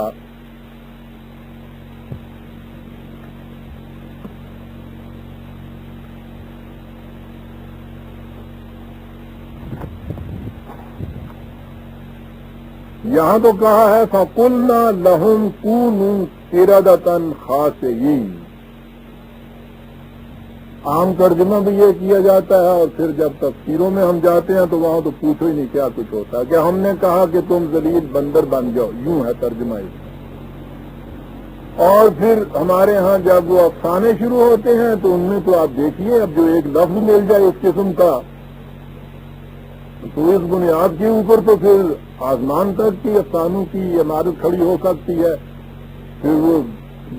A: یہاں تو کہا ہے فَقُلْنَا لَهُمْ كُونُوا قِرَدَةً خَاسِئِينَ. عام ترجمہ بھی یہ کیا جاتا ہے، اور پھر جب تفسیروں میں ہم جاتے ہیں تو وہاں تو پوچھو ہی نہیں کیا کچھ ہوتا ہے، کہ ہم نے کہا کہ تم ذلیل بندر بن جاؤ، یوں ہے ترجمہ اس کا. اور پھر ہمارے ہاں جب وہ افسانے شروع ہوتے ہیں تو ان میں تو آپ دیکھیے، اب جو ایک لفظ مل جائے اس قسم کا تو اس بنیاد کے اوپر تو پھر آسمان تک کی افسانوں کی عمارت کھڑی ہو سکتی ہے. پھر وہ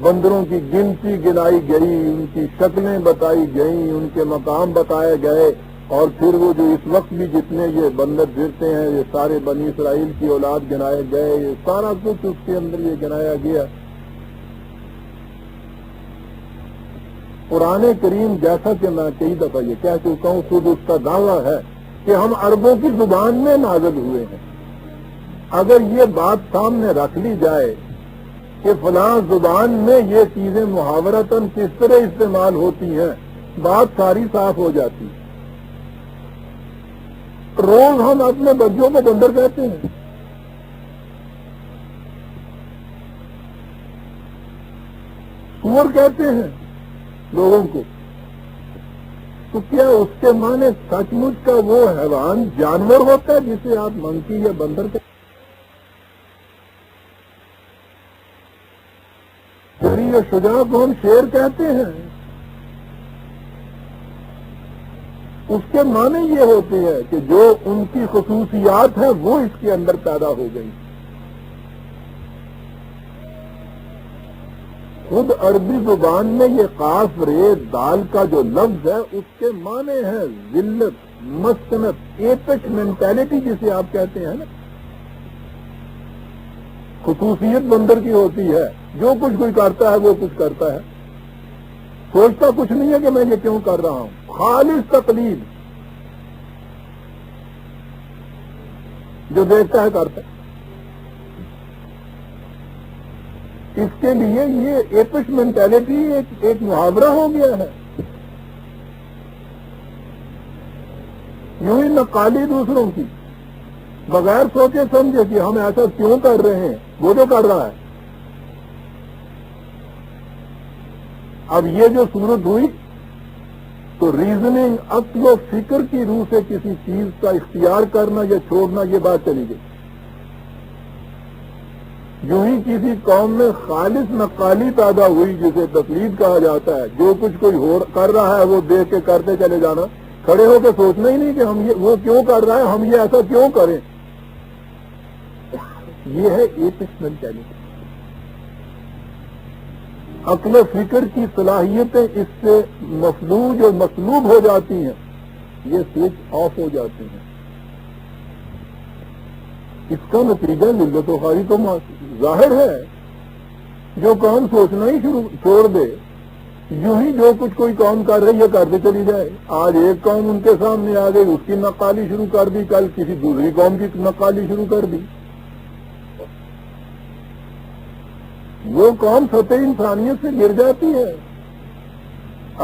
A: بندروں کی گنتی گنائی گئی، ان کی شکلیں بتائی گئیں، ان کے مقام بتائے گئے، اور پھر وہ جو اس وقت بھی جتنے یہ بندر پھرتے ہیں یہ سارے بنی اسرائیل کی اولاد گنائے گئے، یہ سارا کچھ اس کے اندر یہ گنایا گیا. قرآن کریم جیسا کہ میں کئی دفعہ یہ کہہ چکا ہوں، خود اس کا دعویٰ ہے کہ ہم عربوں کی زبان میں نازل ہوئے ہیں. اگر یہ بات سامنے رکھ لی جائے کہ فلاں زبان میں یہ چیزیں محاورتاً کس طرح استعمال ہوتی ہیں، بات ساری صاف ہو جاتی. روز ہم اپنے بچوں کو بندر کہتے ہیں، سور کہتے ہیں لوگوں کو، تو کیا اس کے معنی سچ مچ کا وہ حیوان جانور ہوتا ہے جسے آپ منکی یا بندر کہتے ہیں؟ شری یا شجاع کو ہم شیر کہتے ہیں. اس کے معنی یہ ہوتے ہیں کہ جو ان کی خصوصیات ہیں وہ اس کے اندر پیدا ہو گئی. خود عربی زبان میں یہ قاف رے دال کا جو لفظ ہے اس کے معنی ہے ذلت، مسکنت، ایپک مینٹیلٹی جسے آپ کہتے ہیں نا. خصوصیت بندر کی ہوتی ہے، جو کچھ کوئی کرتا ہے وہ کچھ کرتا ہے، سوچتا کچھ نہیں ہے کہ میں یہ کیوں کر رہا ہوں، خالص تقلید، جو دیکھتا ہے کرتا ہے. اس کے لیے یہ ایپش مینٹیلٹی ایک محاورہ ہو گیا ہے. یوں ہی نقالی دوسروں کی بغیر سوچے سمجھے کہ ہم ایسا کیوں کر رہے ہیں، وہ جو کر رہا ہے. اب یہ جو صورت ہوئی تو ریزننگ، عقل و فکر کی روح سے کسی چیز کا اختیار کرنا یا چھوڑنا، یہ بات چلی گئی. یوں ہی کسی قوم میں خالص نقالی پیدا ہوئی جسے تقلید کہا جاتا ہے. جو کچھ کوئی کر رہا ہے وہ دیکھ کے کرتے چلے جانا، کھڑے ہو کے سوچنا ہی نہیں کہ ہم وہ کیوں کر رہا ہے، ہم یہ ایسا کیوں کریں. یہ ہے ایپک مینٹیلٹی. عقل و فکر کی صلاحیتیں اس سے مفلوج اور مسلوب ہو جاتی ہیں، یہ سوئچ آف ہو جاتی ہیں. اس کا نتیجہ ذلت و خواری تو ظاہر ہے. جو قوم سوچنا ہی چھوڑ دے، یوں ہی جو کچھ کوئی قوم کر رہی ہے کرتے چلی جائے. آج ایک قوم ان کے سامنے آ گئی، اس کی نقالی شروع کر دی، کل کسی دوسری قوم کی نقالی شروع کر دی. وہ قوم سطح انسانیت سے گر جاتی ہے.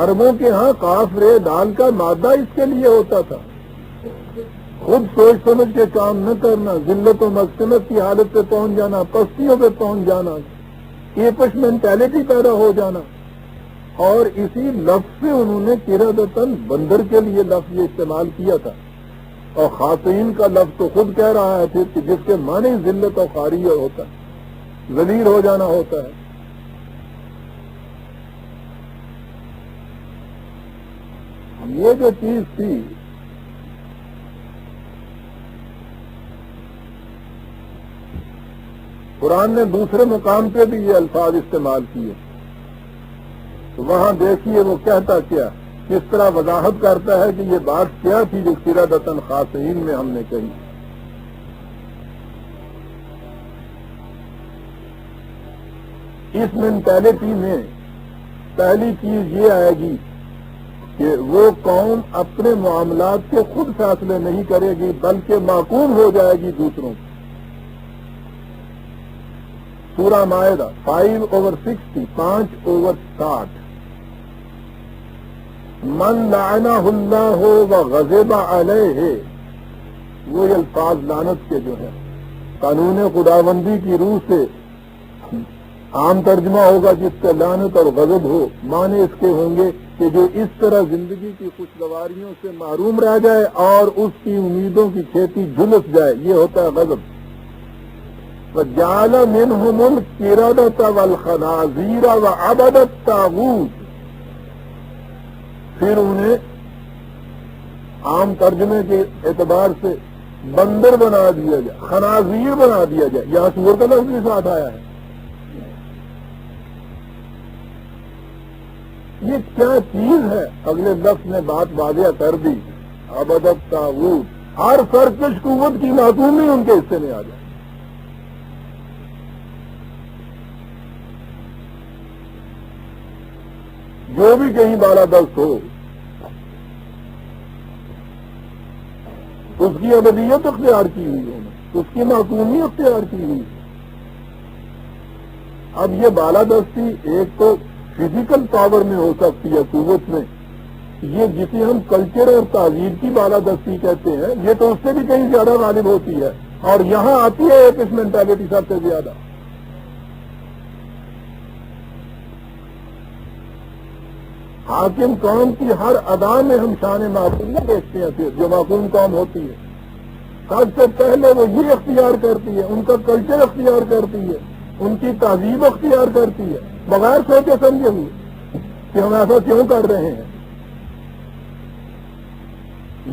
A: عربوں کے ہاں قاف رے دال کا مادہ اس کے لیے ہوتا تھا. خود سوچ سمجھ کے کام نہ کرنا، ذلت و مسکنت کی حالت پہ پہنچ جانا، پستیوں پہ پہنچ جانا، ایپش مینٹیلٹی پیدا ہو جانا. اور اسی لفظ سے انہوں نے قردۃً بندر کے لیے لفظ استعمال کیا تھا. اور خاطئین کا لفظ تو خود کہہ رہا ہے کہ جس کے معنی ذلت و خواری ہوتا ہے، ذلیل ہو جانا ہوتا ہے. یہ جو چیز تھی قرآن نے دوسرے مقام پہ بھی یہ الفاظ استعمال کیے. تو وہاں دیکھیے وہ کہتا کیا، کس طرح وضاحت کرتا ہے کہ یہ بات کیا تھی جو قردۃً خاسئین میں ہم نے کہی. اس مینٹیلٹی میں پہلی چیز یہ آئے گی کہ وہ قوم اپنے معاملات کے خود فیصلے نہیں کرے گی بلکہ معقول ہو جائے گی دوسروں کی. سورہ مائدہ 5/60، 5/60. من لعنہ اللہ وغضب علیہ، وہ الفاظ لعنت کے جو ہیں قانون خداوندی کی روح سے عام ترجمہ ہوگا جس سے لعنت اور غضب ہو، معنی اس کے ہوں گے کہ جو اس طرح زندگی کی خوشگواریوں سے محروم رہ جائے اور اس کی امیدوں کی کھیتی جھلس جائے، یہ ہوتا ہے غضب۔ وَجَعَلَ مِنْهُمُ الْقِرَدَةَ وَالْخَنَازِيرَ وَعَبَدَ الطَّاغُوتَ، پھر انہیں عام ترجمے کے اعتبار سے بندر بنا دیا جائے، خنازیر بنا دیا جائے، یہاں سور کا لفظ بھی ساتھ آیا ہے۔ یہ کیا چیز ہے؟ اگلے لفظ نے بات واضح کر دی، عبد الطاغوت، ہر سرکش قوت کی معصومی ان کے حصے میں آ جائے۔ جو بھی کہیں بالادست ہو اس کی ابدیت اختیار کی ہوئی ہے، اس کی معصومی اختیار کی ہوئی ہے۔ اب یہ بالادستی ایک تو فزیکل پاور میں ہو سکتی ہے، قوت میں، یہ جسے ہم کلچر اور تہذیب کی بالادستی کہتے ہیں، یہ تو اس سے بھی کہیں زیادہ غالب ہوتی ہے، اور یہاں آتی ہے ایک اس مینٹالٹی سب سے زیادہ۔ حاکم قوم کی ہر ادا میں ہم شان معصوم دیکھتے ہیں، پھر جو معصوم قوم ہوتی ہے سب سے پہلے وہ یہ اختیار کرتی ہے، ان کا کلچر اختیار کرتی ہے، ان کی تہذیب اختیار کرتی ہے، بغیر سوچے سمجھے ہوئے کہ ہم ایسا کیوں کر رہے ہیں۔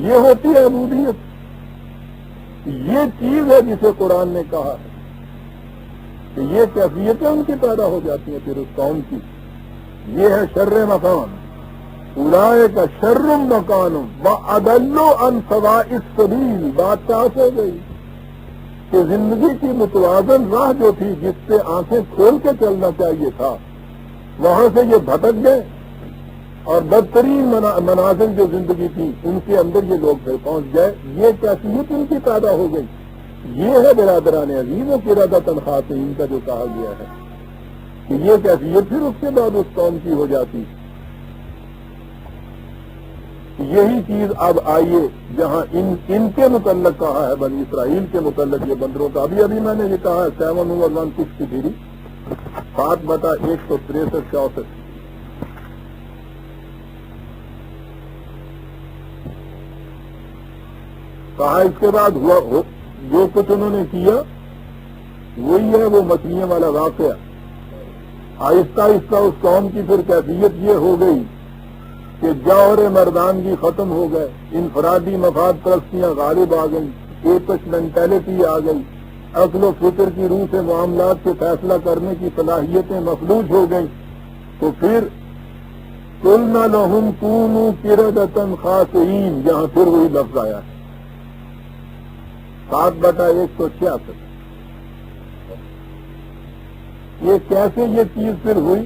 A: یہ ہوتی ہے عبودیت، یہ چیز ہے جسے قرآن نے کہا ہے کہ یہ کیفیتیں ان کی پیدا ہو جاتی ہیں پھر اس قوم کی۔ یہ ہے شر مکان، اولئک شر مکان واضل عن سواء السبیل۔ بات صاف ہو گئی کہ زندگی کی متوازن راہ جو تھی، جس سے آنکھیں کھول کے چلنا چاہیے تھا، وہاں سے یہ بھٹک گئے، اور بدترین منازل جو زندگی تھی ان کے اندر یہ لوگ پھر پہنچ گئے۔ یہ کیفیت ان کی پیدا ہو گئی۔ یہ ہے برادران عزیز و قردۃ خاسئین کا جو کہا گیا ہے کہ یہ کیفیت پھر اس کے بعد اس قوم کی ہو جاتی۔ یہی چیز اب آئیے جہاں ان کے متعلق کہا ہے، بنی اسرائیل کے متعلق یہ بندروں کا، ابھی میں نے یہ کہا ہے 7/163 7/163 کہا۔ اس کے بعد ہوا جو کچھ انہوں نے کیا وہی ہے وہ مچھلیاں والا واقعہ۔ آہستہ آہستہ اس قوم کی پھر کیفیت یہ ہو گئی کہ جوہر مردانگی ختم ہو گئے، انفرادی مفاد پرستیاں غالب آ گئیں، ایپس مینٹالٹی آ گئی، عقل و فکر کی روح سے معاملات سے فیصلہ کرنے کی صلاحیتیں مفلوج ہو گئیں۔ تو پھر قلنا لہم کونوا قردۃ خاسئین، یہاں پھر وہی لفظ آیا ہے 7/166۔ یہ کیسے یہ چیز پھر ہوئی؟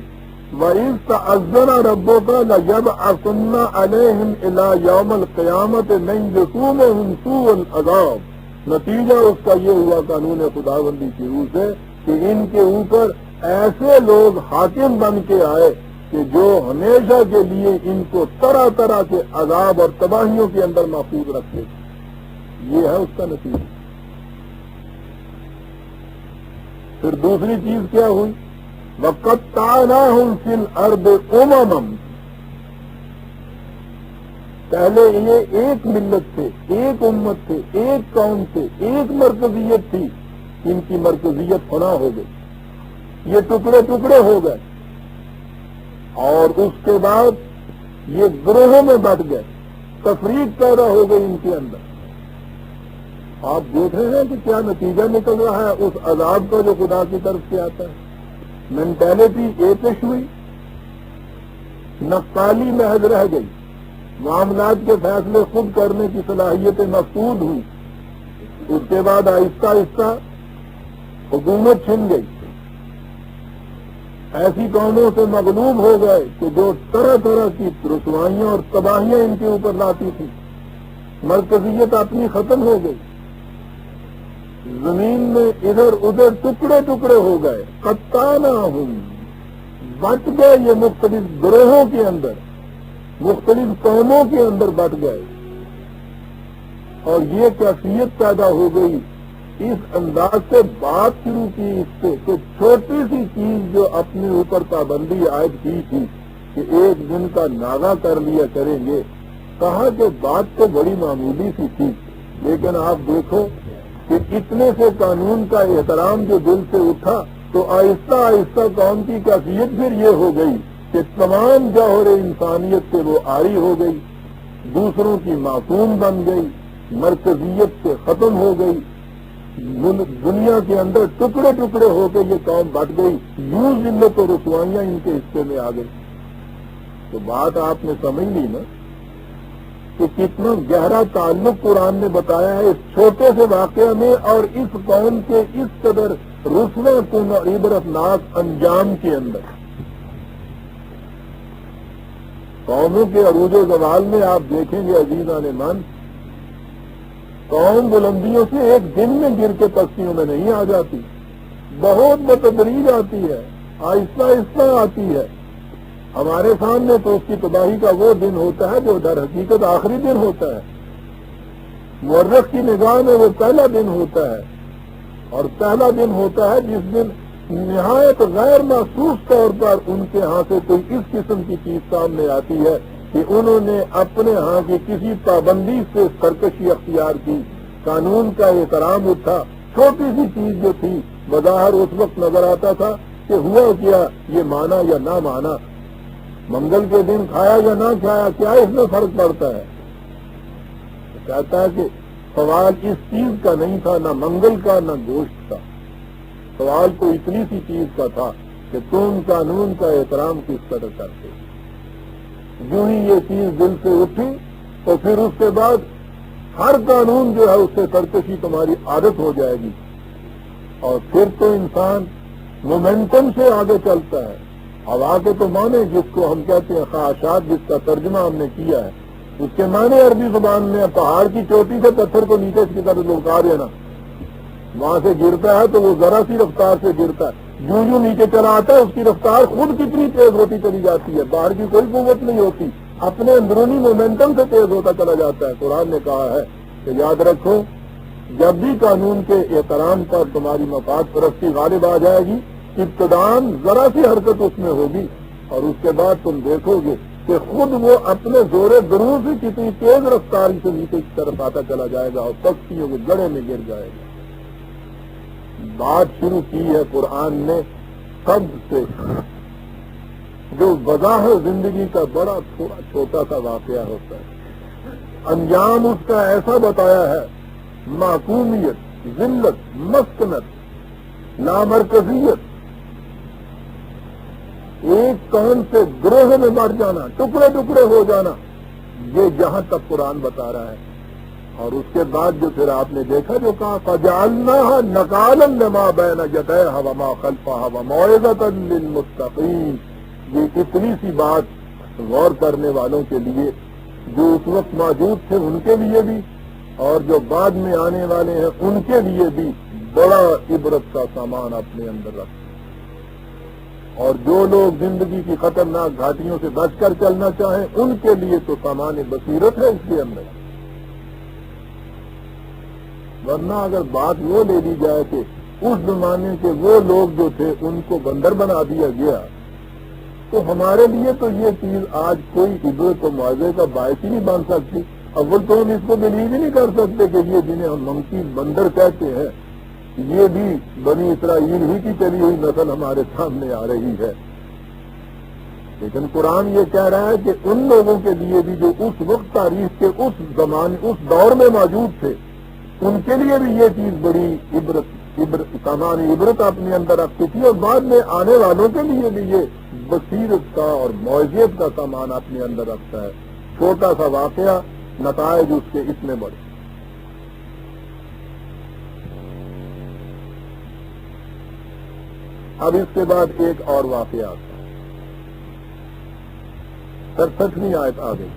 A: وَإِذْ تَأَذَّنَ رَبُّكَ لَيَبْعَثُنَّ عَلَيْهِمْ إِلَى يَوْمِ الْقِيَامَةِ مَنْ يَسُومُهُمْ سُوءَ الْعَذَابِ۔ نتیجہ اس کا یہ ہوا قانون خداوندی کی روح سے کہ ان کے اوپر ایسے لوگ حاکم بن کے آئے کہ جو ہمیشہ کے لیے ان کو طرح طرح کے عذاب اور تباہیوں کے اندر محفوظ رکھتے تھے۔ یہ ہے اس کا نتیجہ۔ پھر دوسری چیز کیا ہوئی؟ وَقَطَّعْنَاهُمْ فِي الْأَرْضِ أُمَمًا۔ پہلے یہ ایک ملت تھے، ایک امت تھے، ایک قوم تھے، ایک مرکزیت تھی، ان کی مرکزیت فنا ہو گئی، یہ ٹکڑے ٹکڑے ہو گئے، اور اس کے بعد یہ گروہوں میں بٹ گئے، تفریق پیدا ہو گئی ان کے اندر۔ آپ دیکھ رہے ہیں کہ کیا نتیجہ نکل رہا ہے اس عذاب کا جو خدا کی طرف سے آتا ہے۔ مینٹالٹی ایپش ہوئی، نقالی محض رہ گئی، معاملات کے فیصلے خود کرنے کی صلاحیتیں مفقود ہوئی۔ اس کے بعد آہستہ آہستہ حکومت چھن گئی، ایسی قوموں سے مغلوب ہو گئے کہ جو طرح طرح کی رسوائیاں اور تباہیاں ان کے اوپر لاتی تھی، مرکزیت اپنی ختم ہو گئی، زمین میں ادھر ادھر ٹکڑے ٹکڑے ہو گئے، قطعناہم، بٹ گئے، یہ مختلف گروہوں کے اندر، مختلف قوموں کے اندر بٹ گئے، اور یہ کیفیت پیدا ہو گئی اس انداز سے بات شروع کی اس سے کہ چھوٹی سی چیز جو اپنے اوپر پابندی عائد کی تھی کہ ایک دن کا ناغہ کر لیا کریں گے، کہا کہ بات تو بڑی معمولی سی تھی، لیکن آپ دیکھو کہ اتنے سے قانون کا احترام جو دل سے اٹھا تو آہستہ آہستہ قوم کی کیفیت پھر یہ ہو گئی کہ تمام جوہر انسانیت سے وہ عاری ہو گئی، دوسروں کی معصوم بن گئی، مرکزیت سے ختم ہو گئی، دنیا کے اندر ٹکڑے ٹکڑے ہو کے یہ قوم بٹ گئی، یوں ذلت و رسوائیاں ان کے حصے میں آ گئی۔ تو بات آپ نے سمجھ لی نا کہ کتنا گہرا تعلق قرآن نے بتایا ہے اس چھوٹے سے واقعہ میں اور اس قوم کے اس قدر رسوا کن اور عبرتناک انجام کے اندر۔ قوموں کے عروج و زوال میں آپ دیکھیں گے عزیزان من، قوم بلندیوں سے ایک دن میں گر کے پستیوں میں نہیں آ جاتی، بہت بتدریج آتی ہے، آہستہ آہستہ آتی ہے۔ ہمارے سامنے تو اس کی تباہی کا وہ دن ہوتا ہے جو در حقیقت آخری دن ہوتا ہے، مورخ کی نگاہ میں وہ پہلا دن ہوتا ہے، اور پہلا دن ہوتا ہے جس دن نہایت غیر محسوس طور پر ان کے ہاں سے کوئی اس قسم کی چیز سامنے آتی ہے کہ انہوں نے اپنے ہاں کی کسی پابندی سے سرکشی اختیار کی، قانون کا احترام اٹھا، چھوٹی سی چیز جو تھی بظاہر اس وقت نظر آتا تھا کہ ہوا کیا، یہ مانا یا نہ مانا، منگل کے دن کھایا یا نہ کھایا، کیا اس میں فرق پڑتا ہے؟ کہتا ہے کہ سوال اس چیز کا نہیں تھا، نہ منگل کا نہ گوشت کا، سوال تو اتنی سی چیز کا تھا کہ تم قانون کا احترام کس طرح کرتے۔ جو ہی یہ چیز دل سے اٹھی تو پھر اس کے بعد ہر قانون جو ہے اس سے سرکشی تمہاری عادت ہو جائے گی، اور پھر تو انسان مومنٹم سے آگے چلتا ہے۔ ہوا کے تو معنی جس کو ہم کہتے ہیں خواہشات، جس کا ترجمہ ہم نے کیا ہے، اس کے معنی عربی زبان میں پہاڑ کی چوٹی سے پتھر کو نیچے کی طرف لوٹا دینا، وہاں سے گرتا ہے تو وہ ذرا سی رفتار سے گرتا ہے، یوں یوں نیچے چلا آتا ہے، اس کی رفتار خود کتنی تیز ہوتی چلی جاتی ہے، باہر کی کوئی قوت نہیں ہوتی، اپنے اندرونی مومنٹم سے تیز ہوتا چلا جاتا ہے۔ قرآن نے کہا ہے کہ یاد رکھو، جب بھی قانون کے احترام پر تمہاری مفاد پرستی غالب آ جائے گی، ابتدان ذرا سی حرکت اس میں ہوگی، اور اس کے بعد تم دیکھو گے کہ خود وہ اپنے زور درون سے کتنی تیز رفتاری سے نیچے کی طرف آتا چلا جائے گا اور پکیوں کے گڑے میں گر جائے گا۔ بات شروع کی ہے قرآن نے سب سے جو وضاح زندگی کا بڑا تھوڑا چھوٹا سا واقعہ ہوتا ہے، انجام اس کا ایسا بتایا ہے، معصومیت، ذلت، مسکنت، لامرکزیت، ایک قوم سے گروہ میں مر جانا، ٹکڑے ٹکڑے ہو جانا، یہ جہاں تک قرآن بتا رہا ہے۔ اور اس کے بعد جو پھر آپ نے دیکھا جو کہا فَجَعَلْنَاهَا نَكَالًا لِمَا بَيْنَ يَدَيْهَا وَمَا خَلْفَهَا وَمَوْعِظَةً لِلْمُتَّقِينَ، یہ اتنی سی بات غور کرنے والوں کے لیے جو اس وقت موجود تھے ان کے لیے بھی، اور جو بعد میں آنے والے ہیں ان کے لیے بھی بڑا عبرت کا سامان اپنے اندر رکھتے، اور جو لوگ زندگی کی خطرناک گھاٹیوں سے بچ کر چلنا چاہیں ان کے لیے تو سامان بصیرت ہے اس کے اندر۔ ورنہ اگر بات وہ لے لی جائے کہ اس زمانے کے وہ لوگ جو تھے ان کو بندر بنا دیا گیا، تو ہمارے لیے تو یہ چیز آج کوئی عبرت و معاوضے کا باعث ہی نہیں بن سکتی۔ اول تو ہم اس کو بلیو ہی نہیں کر سکتے کہ یہ جنہیں ہم منکی بندر کہتے ہیں یہ بھی بنی اسرائیل ہی کی چلی ہوئی نسل ہمارے سامنے آ رہی ہے۔ لیکن قرآن یہ کہہ رہا ہے کہ ان لوگوں کے لیے بھی جو اس وقت تاریخ کے اس زمانے اس دور میں موجود تھے ان کے لیے بھی یہ چیز بڑی سامان عبرت اپنے اندر رکھتی تھی، اور بعد میں آنے والوں کے لیے بھی یہ بصیرت کا اور معجزت کا سامان اپنے اندر رکھتا ہے۔ چھوٹا سا واقعہ، نتائج اس کے اتنے بڑے۔ اب اس کے بعد ایک اور واقعہ آتا ہے، 67ویں آیت آ گئی،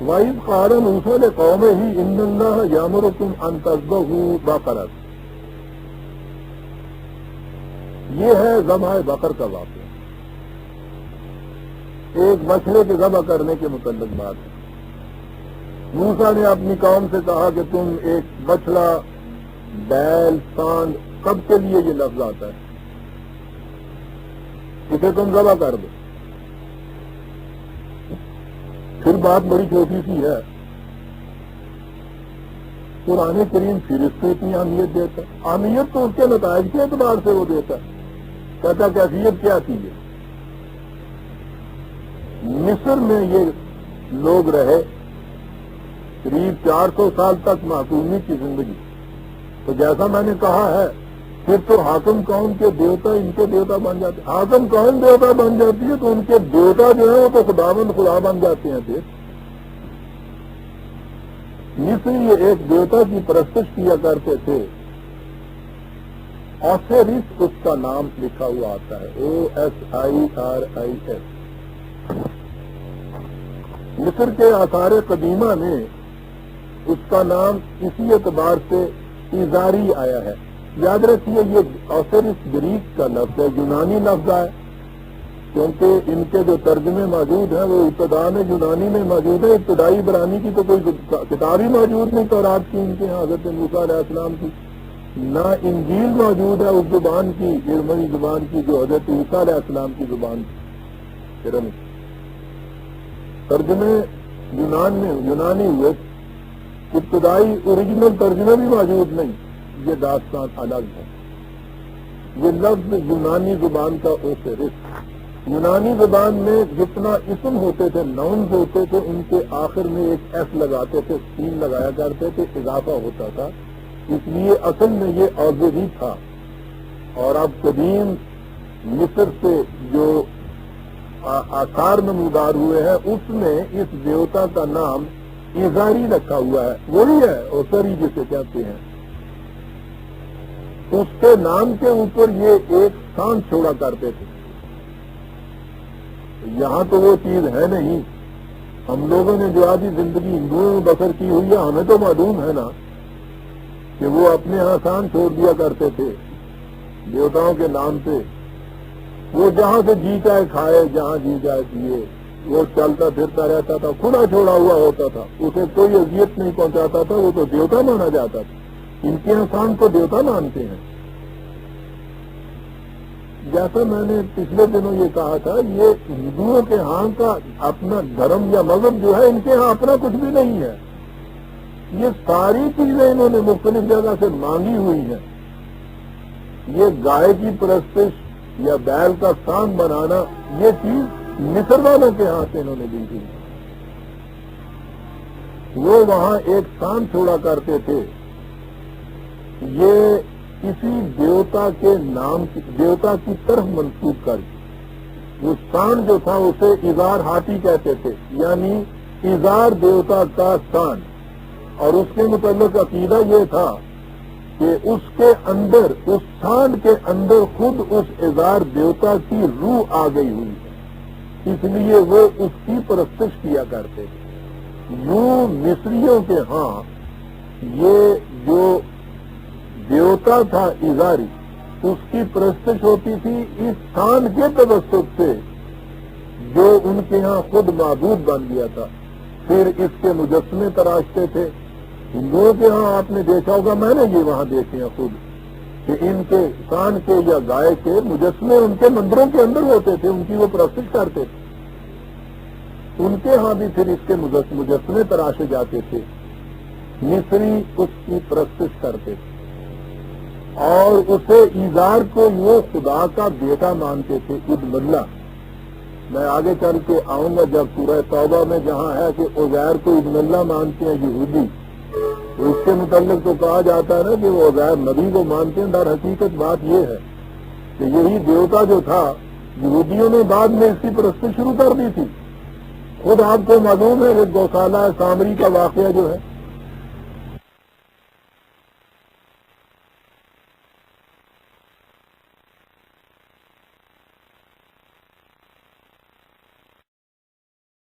A: وَإِذْ قَالَ مُوسَىٰ لِقَوْمِهِ إِنَّ اللَّهَ يَأْمُرُكُمْ أَن تَذْبَحُوا بَقَرَةً۔ یہ ہے ذبح بقر کا واقعہ، ایک بچڑے کے ذبح کرنے کے متعلق بات ہے۔ موسیٰ نے اپنی قوم سے کہا کہ تم ایک بچڑا بیل سانڈ سب کے لیے یہ لفظ آتا ہے. اسے تم ذبح کر دو. پھر بات بڑی چھوٹی سی ہے. قرآن کریم پھر اس کو اتنی اہمیت دیتا ہے. اہمیت تو اس کے نتائج کے اعتبار سے وہ دیتا ہے. کہتا کیفیت کیا تھی ہے. مصر میں یہ لوگ رہے قریب 400 سال تک معصومی کی زندگی. تو جیسا میں نے کہا ہے پھر تو حاکم قوم کے دیوتا ان کے دیوتا بن جاتے. حاکم قوم دیوتا بن جاتی ہے تو ان کے دیوتا جو ہیں وہ تو خداوند خدا بن جاتے ہیں. پھر مصری یہ ایک دیوتا کی پرستش کیا کرتے تھے. اوسیرس اس کا نام لکھا ہوا آتا ہے, OSIRIS. مصر کے آثار قدیمہ میں اس کا نام اسی اعتبار سے ایزاری آیا ہے. یاد رکھیے یہ اوسیرس گریک کا لفظ ہے, یونانی لفظ ہے, کیونکہ ان کے جو ترجمے موجود ہیں وہ ابتدا میں یونانی میں موجود ہے. ابتدائی عبرانی کی تو کوئی کتاب ہی موجود نہیں تورات کی ان کے حضرت موسیٰ علیہ السلام کی. نہ انجیل موجود ہے اس زبان کی, ارمنی زبان کی جو حضرت عیسیٰ علیہ السلام کی زبان تھی. ترجمے یونانی ہوئے, ابتدائی اوریجنل ترجمے بھی موجود نہیں. یہ داستان الگ ہے. یہ لفظ یونانی زبان کا اوسیرس. یونانی زبان میں جتنا اسم ہوتے تھے, ناؤنز ہوتے تھے, ان کے آخر میں ایک ایس لگاتے تھے, سین لگایا کرتے تھے, اضافہ ہوتا تھا. اس لیے اصل میں یہ اوزری تھا. اور اب قدیم مصر سے جو آثار نمودار ہوئے ہیں اس میں اس دیوتا کا نام ایزاری رکھا ہوا ہے. وہی ہے اوسری جسے کہتے ہیں. اس کے نام کے اوپر یہ ایک سانڈ چھوڑا کرتے تھے. یہاں تو وہ چیز ہے نہیں. ہم لوگوں نے جو آدھی زندگی ہندوؤں میں بسر کی ہوئی ہے, ہمیں تو معلوم ہے نا کہ وہ اپنے یہاں سانڈ چھوڑ دیا کرتے تھے دیوتاؤں کے نام پہ. وہ جہاں سے جی چاہے کھائے, جہاں جی چاہے پیے, وہ چلتا پھرتا رہتا تھا, کھلا چھوڑا ہوا ہوتا تھا, اسے کوئی اذیت نہیں پہنچاتا تھا, وہ تو دیوتا مانا جاتا تھا. ان کے یہاں سانڈ کو دیوتا مانتے ہیں. جیسا میں نے پچھلے دنوں یہ کہا تھا, یہ ہندوؤں کے ہاں کا اپنا دھرم یا مذہب جو ہے, ان کے ہاں اپنا کچھ بھی نہیں ہے. یہ ساری چیزیں انہوں نے مختلف جگہ سے مانگی ہوئی ہیں. یہ گائے کی پرستش یا بیل کا سانڈ بنانا, یہ چیز مصر والوں کے ہاں سے انہوں نے دی تھی. وہ وہاں ایک سانڈ چھوڑا کرتے تھے. یہ کسی دیوتا کے نام دیوتا کی طرف منسوب کر, وہ سانڈ جو تھا اسے ایزار ہاتھی کہتے تھے, یعنی ایزار دیوتا کا سانڈ. اور اس کے متعلق عقیدہ یہ تھا کہ اس کے اندر, اس سانڈ کے اندر خود اس ایزار دیوتا کی روح آ گئی ہوئی ہے, اس لیے وہ اس کی پرستش کیا کرتے تھے. یوں مصریوں کے ہاں یہ جو دیوتا تھا ایزاری, اس کی پرستش ہوتی تھی اس سانڈ کے توسط سے جو ان کے ہاں خود معبود بن گیا تھا. پھر اس کے مجسمے تراشتے تھے. ہندوؤں کے ہاں آپ نے دیکھا ہوگا, میں نے یہ وہاں دیکھے ہیں خود, کہ ان کے سانڈ کے یا گائے کے مجسمے ان کے مندروں کے اندر ہوتے تھے, ان کی وہ پرستش کرتے تھے. ان کے ہاں بھی پھر اس کے مجسمے تراشے جاتے تھے. مصری اس کی پرستش کرتے تھے اور اسے ایزار کو وہ خدا کا بیٹا مانتے تھے, ابن اللہ. میں آگے چل کے آؤں گا جب سورہ توبہ میں جہاں ہے کہ عزیر کو ابن اللہ مانتے ہیں یہودی, تو اس کے متعلق تو کہا جاتا ہے نا کہ وہ عزیر نبی کو مانتے ہیں. در حقیقت بات یہ ہے کہ یہی دیوتا جو تھا یہودیوں نے بعد میں اس کی پرستش شروع کر دی تھی. خود آپ کو معلوم ہے کہ گوشالہ سامری کا واقعہ جو ہے,